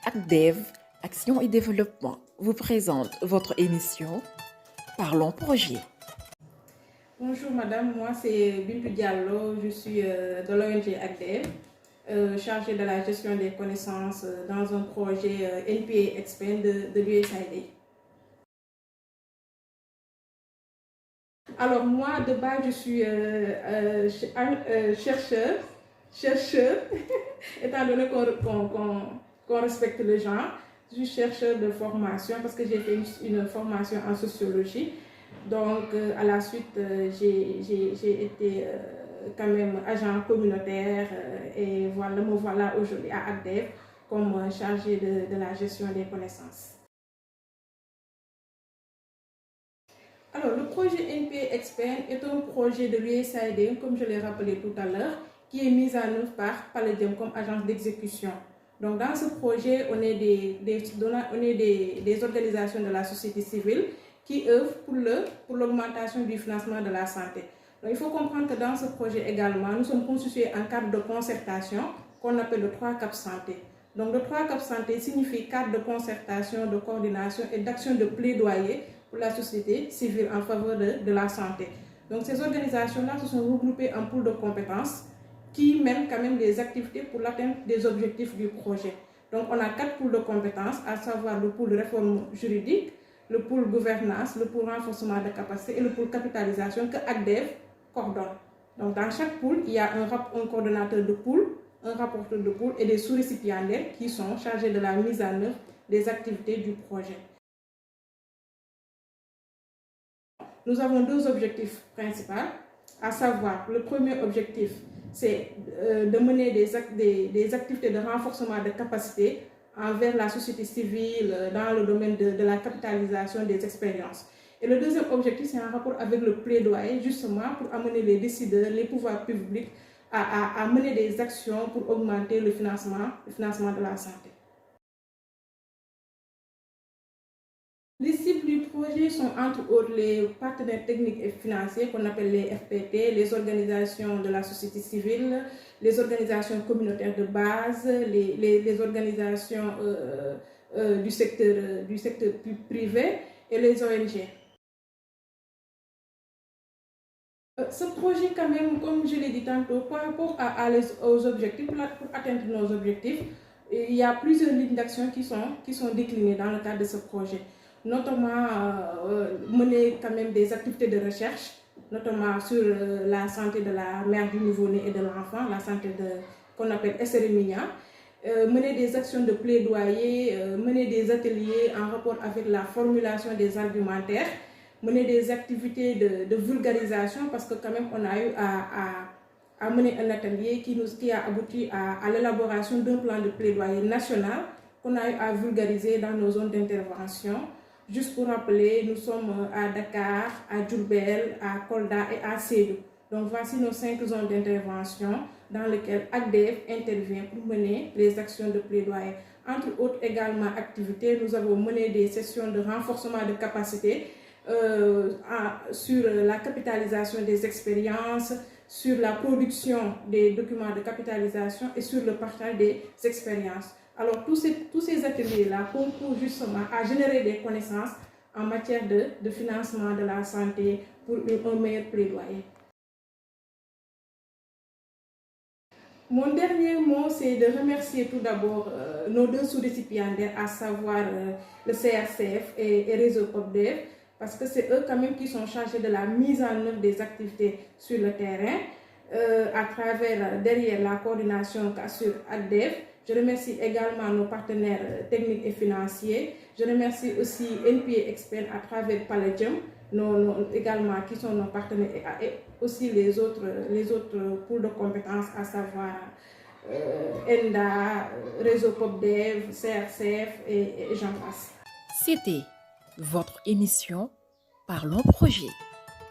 ACDEV, Action et Développement, vous présente votre émission Parlons Projet. Bonjour madame, moi c'est Bintou Diallo, je suis de l'ONG ACDEV, chargée de la gestion des connaissances dans un projet NPA Expand de l'USAID. Alors moi de base je suis chercheur, étant donné qu'on respecte le genre, je suis chercheur de formation parce que j'ai fait une formation en sociologie. Donc à la suite j'ai été quand même agent communautaire et voilà, me voilà aujourd'hui à ACDEV comme chargée de la gestion des connaissances. Alors, le projet NPA Expand est un projet de l'USAID, comme je l'ai rappelé tout à l'heure, qui est mis en œuvre par Palladium comme agence d'exécution. Donc, dans ce projet, on est des organisations de la société civile qui œuvrent pour l'augmentation du financement de la santé. Donc, il faut comprendre que dans ce projet également, nous sommes constitués en cadre de concertation qu'on appelle le 3 CAP Santé. Donc, le 3 CAP Santé signifie cadre de concertation, de coordination et d'action de plaidoyer pour la société civile en faveur de la santé. Donc ces organisations-là se sont regroupées en pôles de compétences qui mènent quand même des activités pour l'atteinte des objectifs du projet. Donc on a 4 pôles de compétences, à savoir le pôle de réforme juridique, le pôle gouvernance, le pôle renforcement de capacité et le pôle capitalisation que ACDEV coordonne. Donc dans chaque pôle, il y a un coordonnateur de pôle, un rapporteur de pôle et des sous-récipiendaires qui sont chargés de la mise en œuvre des activités du projet. Nous avons deux objectifs principaux, à savoir, le premier objectif, c'est de mener des activités de renforcement de capacité envers la société civile dans le domaine de la capitalisation des expériences. Et le deuxième objectif, c'est un rapport avec le plaidoyer, justement pour amener les décideurs, les pouvoirs publics à mener des actions pour augmenter le financement de la santé. Les cibles du projet sont entre autres les partenaires techniques et financiers qu'on appelle les FPT, les organisations de la société civile, les organisations communautaires de base, les organisations du secteur privé et les ONG. Ce projet quand même, comme je l'ai dit tantôt, par rapport aux objectifs, pour atteindre nos objectifs, il y a plusieurs lignes d'action qui sont déclinées dans le cadre de ce projet. Notamment mener quand même des activités de recherche, notamment sur la santé de la mère, du nouveau-né et de l'enfant, la santé qu'on appelle SRMIA, mener des actions de plaidoyer, mener des ateliers en rapport avec la formulation des argumentaires, mener des activités de vulgarisation parce que quand même on a eu à mener un atelier qui a abouti à l'élaboration d'un plan de plaidoyer national qu'on a eu à vulgariser dans nos zones d'intervention. Juste pour rappeler, nous sommes à Dakar, à Diourbel, à Kolda et à Sédhiou. Donc voici nos 5 zones d'intervention dans lesquelles ACDEV intervient pour mener les actions de plaidoyer. Entre autres également activités, nous avons mené des sessions de renforcement de capacité sur la capitalisation des expériences, sur la production des documents de capitalisation et sur le partage des expériences. Alors, tous ces ateliers-là concourent justement à générer des connaissances en matière de financement de la santé pour un meilleur plaidoyer. Mon dernier mot, c'est de remercier tout d'abord nos deux sous-récipiendaires, à savoir le CRCF et Réseau POPDEV, parce que c'est eux quand même qui sont chargés de la mise en œuvre des activités sur le terrain, à travers derrière la coordination qu'assure ACDEV. Je remercie également nos partenaires techniques et financiers. Je remercie aussi NPA Expand à travers Palladium, également qui sont nos partenaires et aussi les autres pôles de compétences, à savoir ENDA, Réseau POPDEV, CRCF et j'en passe. C'était votre émission Parlons Projet.